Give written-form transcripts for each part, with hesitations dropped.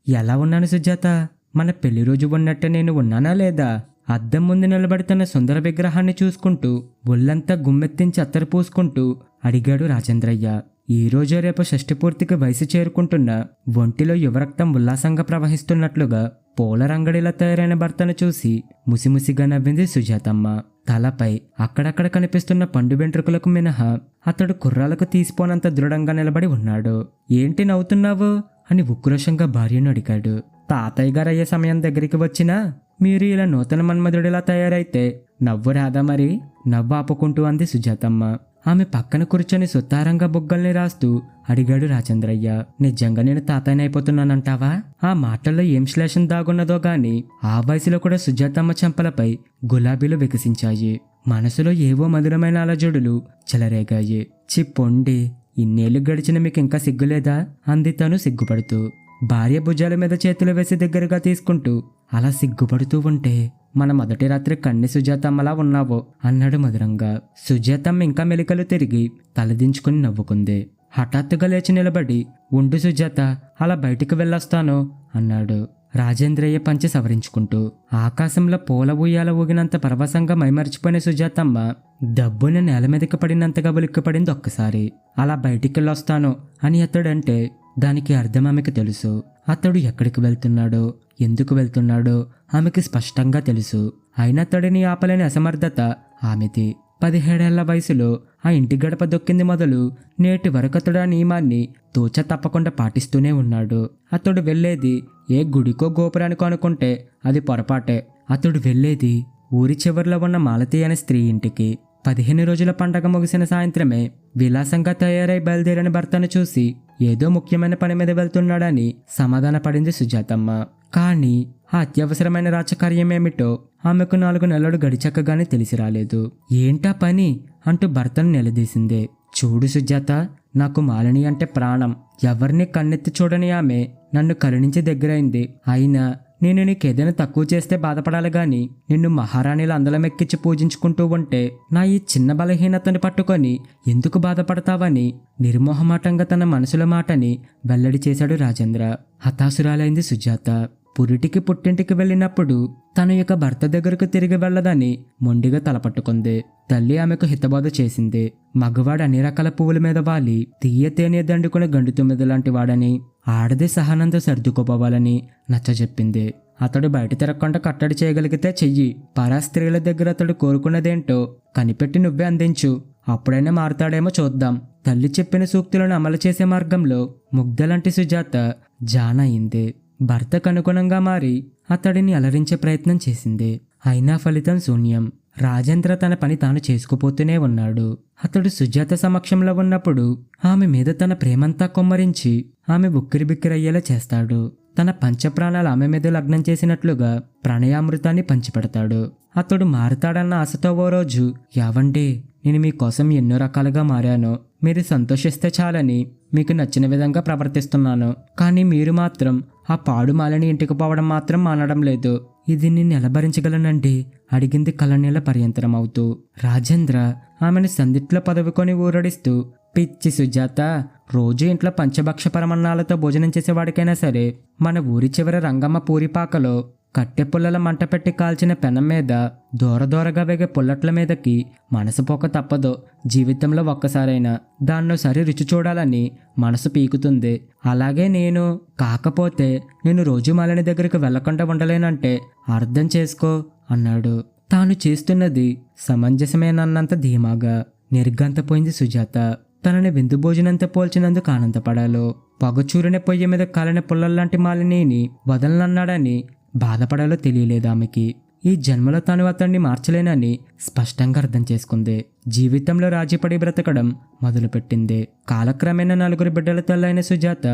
ఎలా ఉన్నాను సుజాత? మన పెళ్లి రోజు ఉన్నట్టే నేను ఉన్నానా లేదా? అద్దం ముందు నిలబడుతున్న సుందర విగ్రహాన్ని చూసుకుంటూ ఒళ్ళంతా గుమ్మెత్తించి అత్తరు పూసుకుంటూ అడిగాడు రాజేంద్రయ్య. ఈ రోజు రేపు షష్ఠి పూర్తికి వయసు చేరుకుంటున్న, ఒంటిలో యువరక్తం ఉల్లాసంగా ప్రవహిస్తున్నట్లుగా పూల రంగడిలా తయారైన భర్తను చూసి ముసిముసిగా నవ్వింది సుజాతమ్మ. తలపై అక్కడక్కడ కనిపిస్తున్న పండు వెంట్రుకలకు మినహా అతడు కుర్రాలకు తీసిపోనంత దృఢంగా నిలబడి ఉన్నాడు. ఏంటి నవ్వుతున్నావు అని ఉక్రోషంగా భార్యను అడిగాడు. తాతయ్య గారు అయ్యే సమయం దగ్గరికి వచ్చినా మీరు ఇలా నూతన మన్మధుడిలా తయారైతే నవ్వు రాదా మరి? నవ్వు ఆపుకుంటూ అంది సుజాతమ్మ. ఆమె పక్కన కూర్చొని సుతారంగా బుగ్గల్ని రాస్తూ అడిగాడు రాజేంద్రయ్య. నిజంగా నేను తాతయ్యనైపోతున్నానంటావా? ఆ మాటల్లో ఏం శ్లేషం దాగున్నదో గాని ఆ వయసులో కూడా సుజాతమ్మ చెంపలపై గులాబీలు వికసించాయి. మనసులో ఏవో మధురమైన అలజడులు చెలరేగాయి. చిప్పొండి, ఇన్నేళ్లు గడిచిన మీకు ఇంకా సిగ్గులేదా? అంది తను సిగ్గుపడుతూ. భార్య భుజాల మీద చేతులు వేసి దగ్గరగా తీసుకుంటూ, అలా సిగ్గుపడుతూ ఉంటే మన మొదటి రాత్రి కన్ని సుజాతమ్మలా ఉన్నావు అన్నాడు మధురంగా. సుజాతమ్మ ఇంకా మెలికలు తిరిగి తలదించుకుని నవ్వుకుంది. హఠాత్తుగా లేచి నిలబడి, ఉండు సుజాత, అలా బయటికి వెళ్ళొస్తాను అన్నాడు రాజేంద్రయ్య పంచె సవరించుకుంటూ. ఆకాశంలో పూల ఊయాల ఊగినంత పరవశంగా మైమరిచిపోయిన సుజాతమ్మ దబ్బున నేల మీదకి పడినంతగా ఉలిక్కిపడింది ఒక్కసారి. అలా బయటికెళ్ళొస్తాను అని అతడంటే దానికి అర్థం ఆమెకు తెలుసు. అతడు ఎక్కడికి వెళ్తున్నాడో, ఎందుకు వెళ్తున్నాడో ఆమెకి స్పష్టంగా తెలుసు. అయినా అతడిని ఆపలేని అసమర్థత ఆమెది. 17 ఏళ్ల వయసులో ఆ ఇంటి గడప దొక్కింది మొదలు నేటి వరకు అతడు ఆ నియమాన్ని తూచ తప్పకుండా పాటిస్తూనే ఉన్నాడు. అతడు వెళ్ళేది ఏ గుడికో గోపురానికో అనుకుంటే అది పొరపాటే. అతడు వెళ్ళేది ఊరి చివరిలో ఉన్న మాలతి అనే స్త్రీ ఇంటికి. 15 రోజుల పండగ ముగిసిన సాయంత్రమే విలాసంగా తయారై బయలుదేరిన భర్తను చూసి ఏదో ముఖ్యమైన పని మీద వెళ్తున్నాడని సమాధాన పడింది సుజాతమ్మ. కానీ ఆ అత్యవసరమైన రాజకార్యమేమిటో ఆమెకు 4 నెలలు గడిచక్కగానే తెలిసి రాలేదు. ఏంటా పని అంటూ భర్తను నిలదీసింది. చూడు సుజాత, నాకు మాలిని అంటే ప్రాణం. ఎవరిని కన్నెత్తి చూడని ఆమె నన్ను కరుణించి దగ్గరైంది. అయినా నేను నీకేదైనా తక్కువ చేస్తే బాధపడాలి గాని నిన్ను మహారాణిలా అందలమెక్కించి పూజించుకుంటూ ఉంటే నా ఈ చిన్న బలహీనతని పట్టుకొని ఎందుకు బాధపడతావని నిర్మోహమాటంగా తన మనసుల మాటని వెల్లడి చేశాడు రాజేంద్ర. హతాశురాలైంది సుజాత. పురిటికి పుట్టింటికి వెళ్ళినప్పుడు తను ఇక భర్త దగ్గరకు తిరిగి వెళ్ళదని మొండిగా తలపట్టుకుంది. తల్లి ఆమెకు హితబోధ చేసింది. మగవాడు అన్ని రకాల పువ్వుల మీద వాలి తీయ తేనె దండుకుని గండు తుమ్మిద లాంటి వాడని, ఆడది సహనంతో సర్దుకుపోవాలని నచ్చజెప్పింది. అతడు బయట తిరగకుండా కట్టడి చేయగలిగితే చెయ్యి. పరా స్త్రీల దగ్గర అతడు కోరుకున్నదేంటో కనిపెట్టి నువ్వే అందించు. అప్పుడైనా మారుతాడేమో చూద్దాం. తల్లి చెప్పిన సూక్తులను అమలు చేసే మార్గంలో ముగ్ధలాంటి సుజాత జానయింది. భర్తకు అనుగుణంగా మారి అతడిని అలరించే ప్రయత్నం చేసింది. అయినా ఫలితం శూన్యం. రాజేంద్ర తన పని తాను చేసుకుపోతూనే ఉన్నాడు. అతడు సుజాత సమక్షంలో ఉన్నప్పుడు ఆమె మీద తన ప్రేమంతా కొమ్మరించి ఆమె ఉక్కిరిబిక్కిరయ్యేలా చేస్తాడు. తన పంచప్రాణాలు ఆమె మీద లగ్నం చేసినట్లుగా ప్రణయామృతాన్ని పంచిపెడతాడు. అతడు మారుతాడన్న ఆశతో ఓ రోజు, యావండి, నేను మీకోసం ఎన్నో రకాలుగా మారాను. మీరు సంతోషిస్తే చాలని మీకు నచ్చిన విధంగా ప్రవర్తిస్తున్నాను. కానీ మీరు మాత్రం ఆ పాడు మాలని ఇంటికి పోవడం మాత్రం మానడం లేదు. ఇది నేను ఎలా భరించగలనండి అడిగింది కళ్ళనీళ్ళ పర్యంతరం అవుతూ. రాజేంద్ర ఆమెను సందిట్లో పదవికొని ఊరడిస్తూ, పిచ్చి సుజాత, రోజు ఇంట్లో పంచభక్ష పరమన్నాలతో భోజనం చేసేవాడికైనా సరే మన ఊరి చివర రంగమ్మ పూరిపాకలో కట్టె పుల్లల మంట పెట్టి కాల్చిన పెనం మీద దూరదూరగా వేగే పుల్లట్ల మీదకి మనసు పోక తప్పదు. జీవితంలో ఒక్కసారైనా దాన్నోసారి రుచి చూడాలని మనసు పీకుతుంది. అలాగే నేను. కాకపోతే నేను రోజు మాలిని దగ్గరికి వెళ్లకుండా ఉండలేనంటే అర్థం చేసుకో అన్నాడు. తాను చేస్తున్నది సమంజసమేనన్నంత ధీమాగా నిర్గంతపోయింది సుజాత. తనని విందు భోజనంతో పోల్చినందుకు ఆనందపడాలో, పొగచూరిన పొయ్యి మీద కాలిన పుల్లల్లాంటి మాలినిని వదలనన్నాడని బాధపడాలో తెలియలేదు ఆమెకి. ఈ జన్మలో తాను అతన్ని మార్చలేనని స్పష్టంగా అర్థం చేసుకుంది. జీవితంలో రాజీపడి బ్రతకడం మొదలుపెట్టింది. కాలక్రమేణా 4 బిడ్డల తల్లైన సుజాత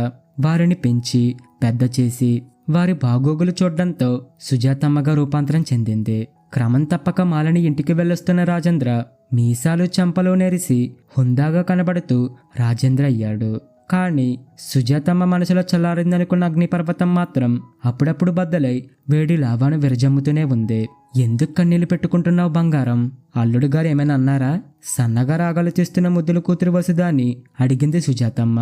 వారిని పెంచి పెద్ద చేసి వారి బాగోగులు చూడడంతో సుజాతమ్మగా రూపాంతరం చెందింది. క్రమం తప్పక మాలని ఇంటికి వెళ్ళొస్తున్న రాజేంద్ర మీసాలు చెంపలో నెరిసి హుందాగా కనబడుతూ రాజేంద్ర అయ్యాడు. కానీ సుజాతమ్మ మనసులో చల్లారిందనుకున్న అగ్నిపర్వతం మాత్రం అప్పుడప్పుడు బద్దలై వేడి లావాను విరజమ్ముతూనే ఉంది. ఎందుకు కన్నీళ్లు పెట్టుకుంటున్నావు బంగారం? అల్లుడు గారు ఏమైనా అన్నారా? సన్నగా రాగాలు తీస్తున్న ముద్దుల కూతురు వసుధ అని అడిగింది సుజాతమ్మ.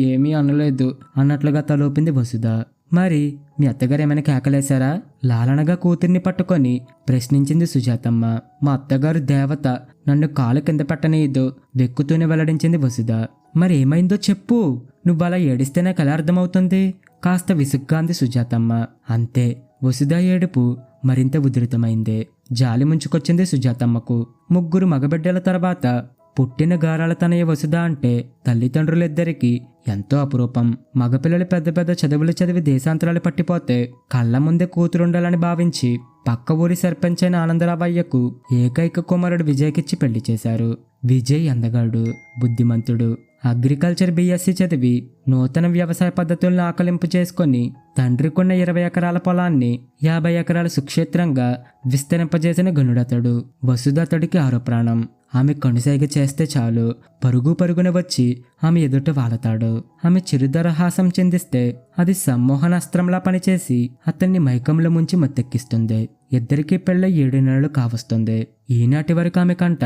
ఏమీ అనలేదు అన్నట్లుగా తలోపింది వసుధ. మరి మీ అత్తగారు ఏమైనా కేకలేశారా? లాలనగా కూతుర్ని పట్టుకొని ప్రశ్నించింది సుజాతమ్మ. మా అత్తగారు దేవత, నన్ను కాలు కింద పెట్టనీయదు వెక్కుతూనే వెల్లడించింది వసుధ. మరి ఏమైందో చెప్పు, నువ్వలా ఏడిస్తే నాకు ఎలా అర్థమవుతుంది? కాస్త విసుగ్గా అంది సుజాతమ్మ. అంతే, వసుధ ఏడుపు మరింత ఉధృతమైంది. జాలి ముంచుకొచ్చింది సుజాతమ్మకు. ముగ్గురు మగబిడ్డల తర్వాత పుట్టిన గారాల తనయ వసుధ అంటే తల్లిదండ్రులిద్దరికీ ఎంతో అపురూపం. మగపిల్లలు పెద్ద పెద్ద చదువులు చదివి దేశాంతరాలు పట్టిపోతే కళ్ళ ముందే కూతురుండాలని భావించి పక్క ఊరి సర్పంచ్ అయిన ఆనందరావయ్యకు ఏకైక కుమారుడు విజయ్కిచ్చి పెళ్లి చేశారు. విజయ్ అందగాడు, బుద్ధిమంతుడు. అగ్రికల్చర్ బిఎస్సి చదివి నూతన వ్యవసాయ పద్ధతులను ఆకలింపు చేసుకుని తండ్రికున్న 20 ఎకరాల పొలాన్ని 50 ఎకరాల సుక్షేత్రంగా విస్తరింపజేసిన గనుడతడు. వసుధ అతడికి ఆరో ప్రాణం. ఆమె కనుసైగ చేస్తే చాలు పరుగు పరుగున వచ్చి ఆమె ఎదుట వాలతాడు. ఆమె చిరుదరహాసం చెందిస్తే అది సమ్మోహనాస్త్రంలా పనిచేసి అతన్ని మైకంలో ముంచి మత్తెక్కిస్తుంది. ఇద్దరికీ పెళ్ళ 7 నెలలు కావస్తుంది. ఈనాటి వరకు ఆమె కంట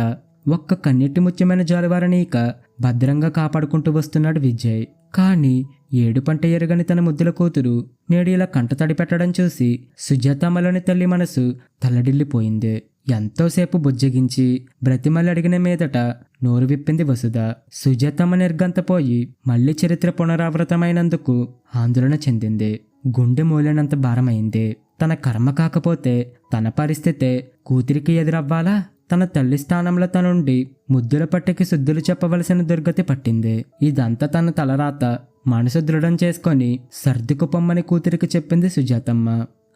ఒక్క కన్నెట్టి ముత్యమైన జాలువారనీక భద్రంగా కాపాడుకుంటూ వస్తున్నాడు విజయ్. కాని ఏడుపంట ఎరగని తన ముద్దుల కూతురు నేడు ఇలా కంట తడి పెట్టడం చూసి సుజాతమ్మలోని తల్లి మనసు తల్లడిల్లిపోయింది. ఎంతోసేపు బుజ్జగించి బ్రతిమల్లి అడిగిన మీదట నోరు విప్పింది వసుధ. సుజాతమ్మ నిర్గంతపోయి మళ్లీ చరిత్ర పునరావృతమైనందుకు ఆందోళన చెందింది. గుండె మూలనంత భారమైంది. తన కర్మ కాకపోతే తన పరిస్థితే కూతురికి ఎదురవ్వాలా? తన తల్లి స్థానంలో తనుండి ముద్దుల పట్టకి శుద్ధులు చెప్పవలసిన దుర్గతి పట్టింది. ఇదంతా తన తలరాత. మనసు దృఢం చేసుకొని సర్దుకుపొమ్మని కూతురికి చెప్పింది సుజాతమ్మ.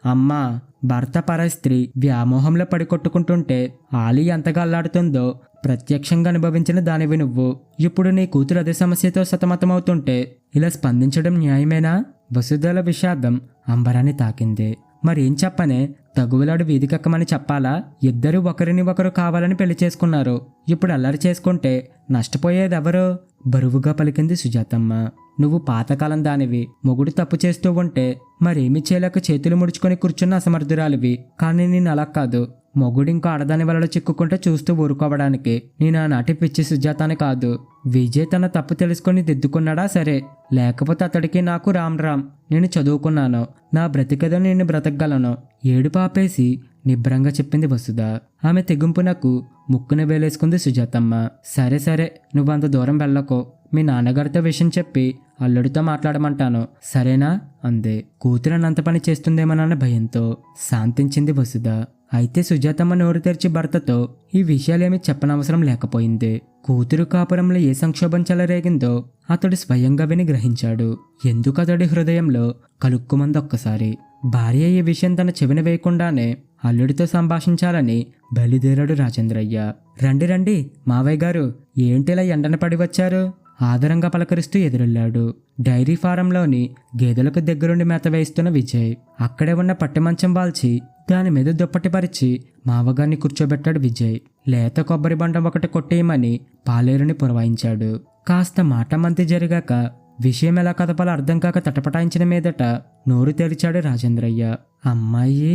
అమ్మా, భర్త పరస్త్రీ వ్యామోహంలో పడికొట్టుకుంటుంటే ఆలి ఎంతగా అల్లాడుతుందో ప్రత్యక్షంగా అనుభవించిన దానివి నువ్వు. ఇప్పుడు నీ కూతురు అదే సమస్యతో సతమతమవుతుంటే ఇలా స్పందించడం న్యాయమేనా? వసుధల విషాదం అంబరాన్ని తాకింది. మరేం చెప్పనే, తగువలాడు వీధికెక్కమని చెప్పాలా? ఇద్దరు ఒకరిని ఒకరు కావాలని పెళ్లి చేసుకున్నారు. ఇప్పుడు అల్లరి చేసుకుంటే నష్టపోయేదెవరో? బరువుగా పలికింది సుజాతమ్మ. నువ్వు పాతకాలం దానివి. మొగుడు తప్పు చేస్తూ ఉంటే మరేమి చేయలేక చేతులు ముడుచుకొని కూర్చున్న అసమర్థురాలివి. కానీ నేను అలా కాదు. మొగుడింకో ఆడదాని వలలో చిక్కుకుంటే చూస్తూ ఊరుకోవడానికి నేను ఆనాటి పిచ్చి సుజాతాని కాదు. విజయ్ తన తప్పు తెలుసుకొని దిద్దుకున్నాడా సరే, లేకపోతే అతడికి నాకు రామ్ రామ్. నేను చదువుకున్నాను, నా బ్రతికదో నేను బ్రతకగలను. ఏడు పాపేసి నిబ్రంగా చెప్పింది వసుధ. ఆమె తెగింపునకు ముక్కున వేలేసుకుంది సుజాతమ్మ. సరే సరే, నువ్వంత దూరం వెళ్ళకో. మీ నాన్నగారితో విషయం చెప్పి అల్లుడితో మాట్లాడమంటాను, సరేనా అందే. కూతురనంత పని చేస్తుందేమోనన్న భయంతో శాంతించింది వసుధ. అయితే సుజాతమ్మ నోరు తెరిచి భర్తతో ఈ విషయాలేమీ చెప్పనవసరం లేకపోయింది. కూతురు కాపురంలో ఏ సంక్షోభం చెలరేగిందో అతడు స్వయంగా విని గ్రహించాడు. ఎందుకు అతడి హృదయంలో కలుక్కుమందొక్కసారి. భార్య ఈ విషయం తన చెవిన వేయకుండానే అల్లుడితో సంభాషించాలని బయలుదేరాడు రాజేంద్రయ్య. రండి రండి మావయ్య గారు, ఏంటిలా ఎండన పడి వచ్చారు? ఆదరంగా పలకరిస్తూ ఎదురెళ్లాడు. డైరీ ఫారంలోని గేదెలకు దగ్గరుండి మేత వేయిస్తున్న విజయ్. అక్కడే ఉన్న పట్టెమంచం వాల్చి దాని మీద దుప్పటి పరిచి మావగారిని కూర్చోబెట్టాడు విజయ్. లేత కొబ్బరి బండ ఒకటి కొట్టేయమని పాలేరుని పురవాయించాడు. కాస్త మాట మంతి జరిగాక విషయం ఎలా కదపాలో అర్థం కాక తటపటాయించిన మీదట నోరు తెరిచాడు రాజేంద్రయ్య. అమ్మాయి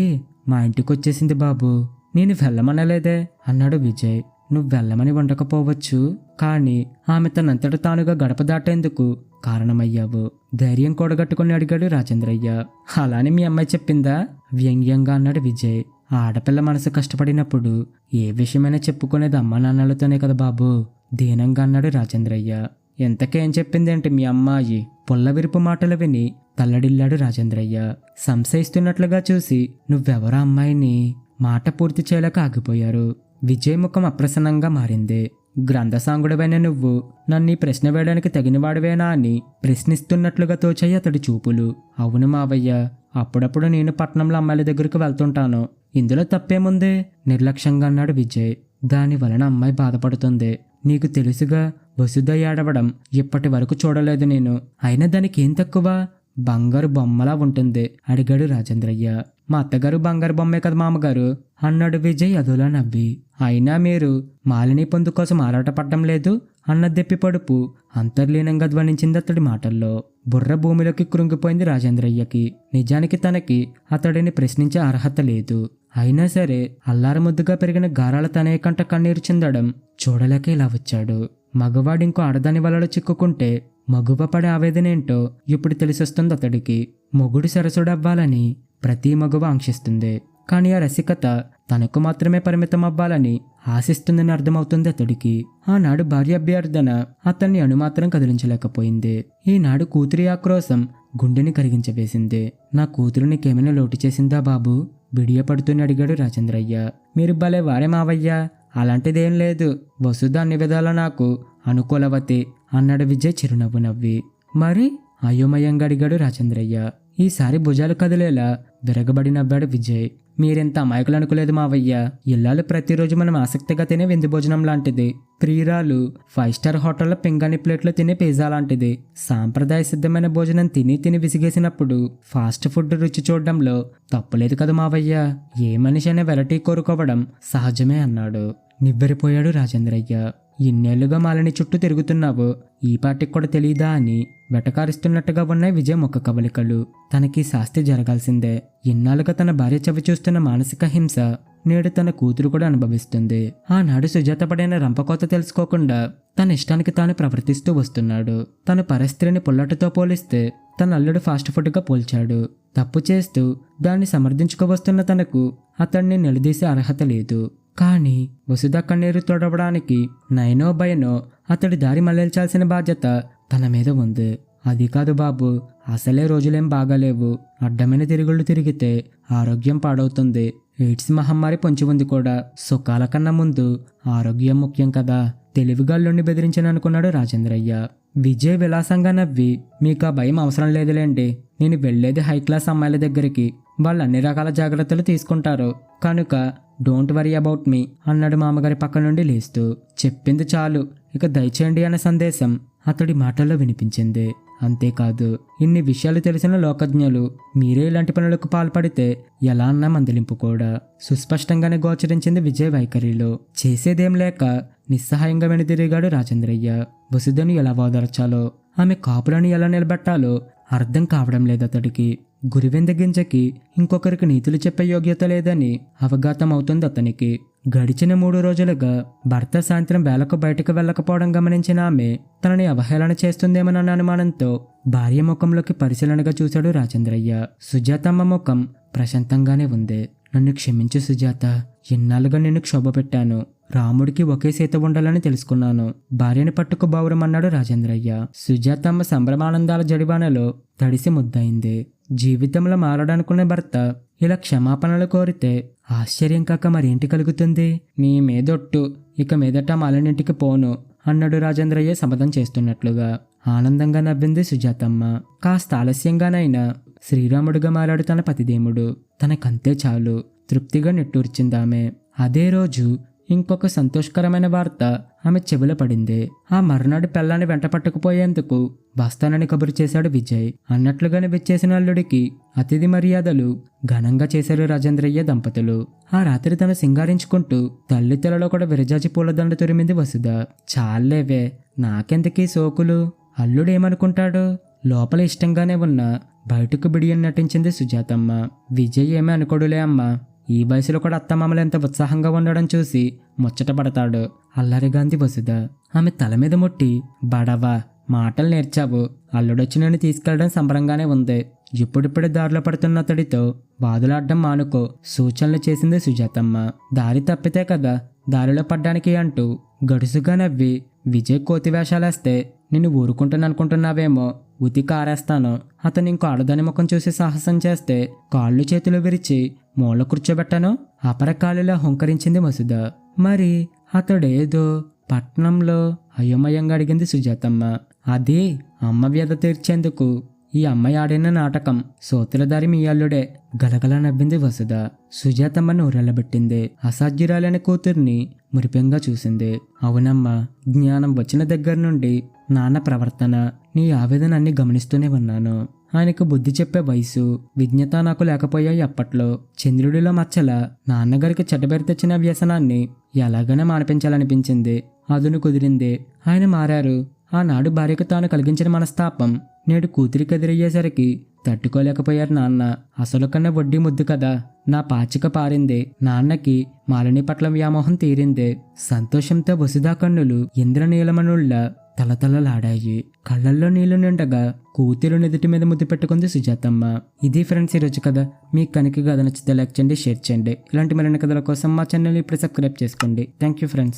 మా ఇంటికొచ్చేసింది బాబు, నేను వెళ్ళమనలేదే అన్నాడు విజయ్. నువ్వు వెళ్ళమని ఉండకపోవచ్చు, కానీ ఆమె తనంతట తానుగా గడప దాటేందుకు కారణమయ్యావు. ధైర్యం కూడగట్టుకుని అడిగాడు రాజేంద్రయ్య. అలానే మీ అమ్మాయి చెప్పిందా? వ్యంగ్యంగా అన్నాడు విజయ్. ఆడపిల్ల మనసు కష్టపడినప్పుడు ఏ విషయమైనా చెప్పుకునేది అమ్మా నాన్నలతోనే కదా బాబు, దీనంగా అన్నాడు రాజేంద్రయ్య. ఎంతకేం చెప్పిందేంటి మీ అమ్మాయి? పుల్లవిరుపు మాటలు విని తల్లడిల్లాడు రాజేంద్రయ్య. సంశయిస్తున్నట్లుగా చూసి నువ్వెవరా అమ్మాయిని మాట పూర్తి చేయలేక ఆగిపోయారు. విజయ్ ముఖం అప్రసన్నంగా మారింది. గ్రంథసాంగుడవైన నువ్వు నన్ను ఈ ప్రశ్న వేయడానికి తగినవాడివేనా అని ప్రశ్నిస్తున్నట్లుగా తోచాయి అతడి చూపులు. అవును మావయ్య, అప్పుడప్పుడు నేను పట్నంలో అమ్మాయిల దగ్గరకు వెళ్తుంటాను, ఇందులో తప్పేముంది నిర్లక్ష్యంగా అన్నాడు విజయ్. దాని వలన అమ్మాయి బాధపడుతుంది. నీకు తెలుసుగా, వసుధ ఏడవడం ఇప్పటి వరకు చూడలేదు నేను. అయినా దానికి ఏం తక్కువ? బంగారు బొమ్మలా ఉంటుంది అడిగాడు రాజేంద్రయ్య. మా అత్తగారు బంగారు బొమ్మే కదా మామగారు అన్నాడు విజయ్ అదోలా నవ్వి. అయినా మీరు మాలిని పొందు కోసం ఆరాటపడటం లేదు అన్న దెప్పి పడుపు అంతర్లీనంగా ధ్వనించింది అతడి మాటల్లో. బుర్ర భూమిలోకి కృంగిపోయింది రాజేంద్రయ్యకి. నిజానికి తనకి అతడిని ప్రశ్నించే అర్హత లేదు. అయినా సరే అల్లారముద్దుగా పెరిగిన గారాల తనయ కంట కన్నీరు చిందడం చూడలేక ఇలా వచ్చాడు. మగవాడింకో ఆడదాని వలలో చిక్కుకుంటే మగువ పడే ఆవేదనేంటో ఇప్పుడు తెలిసొస్తుంది అతడికి. మొగుడు సరసుడవ్వాలని ప్రతి మగువ ఆంక్షిస్తుంది. కానీ ఆ రసికత తనకు మాత్రమే పరిమితం అవ్వాలని ఆశిస్తుందని అర్థమవుతుంది అతడికి. ఆనాడు భార్య అభ్యర్థన అతన్ని అణుమాత్రం కదిలించలేకపోయింది. ఈనాడు కూతురి ఆక్రోశం గుండెని కరిగించవేసింది. నా కూతురు నీకేమైనా లోటు చేసిందా బాబు? బిడియపడుతూనే అడిగాడు రాజేంద్రయ్య. మీరు భలే వారే మావయ్యా, అలాంటిదేం లేదు. వసుధ అన్ని విధాలా నాకు అనుకూలవతి అన్నాడు విజయ్ చిరునవ్వు నవ్వి. మరి? అయోమయంగా అడిగాడు రాజేంద్రయ్య. ఈసారి భుజాలు కదిలేలా విరగబడి నవ్వాడు విజయ్. మీరెంత అమాయకులు అనుకోలేదు మావయ్య. ఇల్లాలు ప్రతిరోజు మనం ఆసక్తిగా తినే విందు భోజనం లాంటిది. ప్రియురాలు 5 స్టార్ హోటల్లో పింగాణి ప్లేట్లో తినే పిజ్జా లాంటిది. సాంప్రదాయ సిద్ధమైన భోజనం తిని తిని విసిగేసినప్పుడు ఫాస్ట్ ఫుడ్ రుచి చూడడంలో తప్పులేదు కదా మావయ్య. ఏ మనిషి అయినా వెరైటీ కోరుకోవడం సహజమే అన్నాడు. నివ్వెరిపోయాడు రాజేంద్రయ్య. ఇన్నేళ్లుగా మాలని చుట్టూ తిరుగుతున్నావు, ఈ పాటికి కూడా తెలీదా అని వెటకారిస్తున్నట్టుగా ఉన్నాయి విజయ్ ముఖ కవలికలు. తనకి శాస్తి జరగాల్సిందే. ఇన్నాళ్ళుగా తన భార్య చవి చూస్తున్న మానసిక హింస నేడు తన కూతురు కూడా అనుభవిస్తుంది. ఆనాడు సుజాత పడిన రంపకోత తెలుసుకోకుండా తన ఇష్టానికి తాను ప్రవర్తిస్తూ వస్తున్నాడు. తన పరస్త్రీని పుల్లటితో పోలిస్తే తన అల్లుడు ఫాస్ట్ ఫుడ్గా పోల్చాడు. తప్పు చేస్తూ దాన్ని సమర్థించుకోవస్తున్న తనకు అతన్ని నిలదీసే అర్హత లేదు. కానీ వసుధ కన్నీరు తొడవడానికి నయనో భయనో అతడి దారి మళ్లించాల్సిన బాధ్యత తన మీద ఉంది. అది కాదు బాబు, అసలే రోజులేం బాగాలేవు. అడ్డమైన తిరుగుళ్ళు తిరిగితే ఆరోగ్యం పాడవుతుంది. ఎయిడ్స్ మహమ్మారి పొంచి ఉంది కూడా. సుఖాల కన్నా ముందు ఆరోగ్యం ముఖ్యం కదా. తెలివిగాళ్ళుండి బెదిరించననుకున్నాడు రాజేంద్రయ్య. విజయ్ విలాసంగా నవ్వి, మీకు ఆ భయం అవసరం లేదులేండి. నేను వెళ్లేది హై క్లాస్ అమ్మాయిల దగ్గరికి. వాళ్ళు అన్ని రకాల జాగ్రత్తలు తీసుకుంటారు కనుక డోంట్ వరీ అబౌట్ మీ అన్నాడు మామగారి పక్క నుండి లేస్తూ. చెప్పింది చాలు, ఇక దయచేయండి అనే సందేశం అతడి మాటల్లో వినిపించింది. అంతేకాదు, ఇన్ని విషయాలు తెలిసిన లోకజ్ఞులు మీరే ఇలాంటి పనులకు పాల్పడితే ఎలా అన్నా మందలింపు కూడా. సుస్పష్టంగానే గోచరించింది విజయ్ వైఖరిలో. చేసేదేం లేక నిస్సహాయంగా వెనుదిరిగాడు రాజేంద్రయ్య. వసుధను ఎలా ఓదార్చాలో, ఆమె కాపులను ఎలా నిలబెట్టాలో అర్థం కావడం లేదతడికి. గురివెంద గింజకి ఇంకొకరికి నీతులు చెప్పే యోగ్యత లేదని అవగాతం అవుతుంది అతనికి. గడిచిన 3 రోజులుగా భర్త సాయంత్రం వేళకు బయటకు వెళ్ళకపోవడం గమనించిన ఆమె తనని అవహేళన చేస్తుందేమోనన్న అనుమానంతో భార్య ముఖంలోకి పరిశీలనగా చూశాడు రాజేంద్రయ్య. సుజాతమ్మ ముఖం ప్రశాంతంగానే ఉంది. నన్ను క్షమించు సుజాత, ఎన్నాళ్ళుగా నిన్ను క్షోభ పెట్టాను. రాముడికి ఒకే సీత ఉండాలని తెలుసుకున్నాను. భార్యని పట్టుకు బావురం అన్నాడు రాజేంద్రయ్య. సుజాతమ్మ సంభ్రమానందాల జడివానలో తడిసి ముద్దయింది. జీవితంలో మారడానుకునే భర్త ఇలా క్షమాపణలు కోరితే ఆశ్చర్యం కాక మరేంటి కలుగుతుంది? నీ మీదొట్టు, ఇక మీదట మాలనింటికి పోను అన్నాడు రాజేంద్రయ్య శపథం చేస్తున్నట్లుగా. ఆనందంగా నవ్వింది సుజాతమ్మ. కాస్త ఆలస్యంగానైనా శ్రీరాముడుగా మారాడు తన పతిదేముడు. తనకంతే చాలు తృప్తిగా నిట్టూర్చిందామె. అదే రోజు ఇంకొక సంతోషకరమైన వార్త ఆమె చెవిలో పడింది. ఆ మర్నాడు పెళ్ళాన్ని వెంట పట్టుకుపోయేందుకు వస్తానని కబురు చేశాడు విజయ్. అన్నట్లుగానే విచ్చేసిన అల్లుడికి అతిథి మర్యాదలు ఘనంగా చేశారు రాజేంద్రయ్య దంపతులు. ఆ రాత్రి తను సింగారించుకుంటూ తల్లి తెలలో కూడా విరజాజి పూలదండ తురిమింది వసుధ. చాలేవే, నాకెందుకీ సోకులు? అల్లుడేమనుకుంటాడు? లోపల ఇష్టంగానే ఉన్నా బయటకు బిడియం నటించింది సుజాతమ్మ. విజయ్ ఏమీ అనుకోడులే అమ్మా, ఈ వయసులో కూడా అత్తమామలు ఎంత ఉత్సాహంగా ఉండడం చూసి ముచ్చట పడతాడు అల్లరిగాంది వసుధ. ఆమె తల మీద ముట్టి, బడవా, మాటలు నేర్చావు. అల్లుడొచ్చి నన్ను తీసుకెళ్లడం సంబరంగానే ఉంది. ఇప్పుడిప్పుడే దారిలో పడుతున్న అతడితో బాదులాడ్డం మానుకో సూచనలు చేసింది సుజాతమ్మ. దారి తప్పితే కదా దారిలో పడ్డానికి అంటూ గడుసుగా నవ్వి, విజయ్ కోతి వేషాలేస్తే నిన్ను ఊరుకుంటాననుకుంటున్నావేమో, ఉతికి ఆరేస్తాను. అతను ఇంకో ఆడదాని ముఖం చూసి సాహసం చేస్తే కాళ్ళు చేతులు విరిచి మూల కూర్చోబెట్టాను అపర కాలులా హుంకరించింది వసుధ. మరి అతడేదో పట్నంలో అయోమయంగా అడిగింది సుజాతమ్మ. అది అమ్మ వ్యధ తీర్చేందుకు ఈ అమ్మాయి ఆడిన నాటకం. సోతులదారి మీ అల్లుడే గలగల నవ్వింది వసుధ. సుజాతమ్మ నూరెళ్ళబెట్టింది. అసాధ్యురాలైన కూతుర్ని మురిపెంగా చూసింది. అవునమ్మా, జ్ఞానం వచ్చిన దగ్గర నుండి నాన్న ప్రవర్తన, నీ ఆవేదన అన్ని గమనిస్తూనే ఉన్నాను. ఆయనకు బుద్ధి చెప్పే వయసు, విజ్ఞత నాకు లేకపోయాయి అప్పట్లో. చంద్రుడిలో మచ్చల నాన్నగారికి చెడ్డబెరి తెచ్చిన వ్యసనాన్ని ఎలాగైనా మానిపించాలనిపించింది. అదును కుదిరింది. ఆయన మారారు. ఆనాడు భార్యకు తాను కలిగించిన మనస్తాపం నేడు కూతురికి ఎదురయ్యేసరికి తట్టుకోలేకపోయారు నాన్న. అసలు కన్నా వడ్డీ ముద్దు కదా. నా పాచిక పారింది. నాన్నకి మాలిని పట్ల వ్యామోహం తీరింది. సంతోషంతో వసుధా కన్నులు ఇంద్రనీలమనుల్లా తలతలలాడాయి. కళ్ళల్లో నీళ్లు నిండగా కూతురు నెదుటి మీద ముద్దు పెట్టుకుంది సుజాతమ్మ. ఇది ఫ్రెండ్స్ ఈరోజు కథ. మీకు కనుక కథ నచ్చితే లైక్ చేయండి, షేర్ చేయండి. ఇలాంటి మరిన్ని కథల కోసం మా ఛానల్ ఇప్పుడు సబ్స్క్రైబ్ చేసుకోండి. Thank you friends.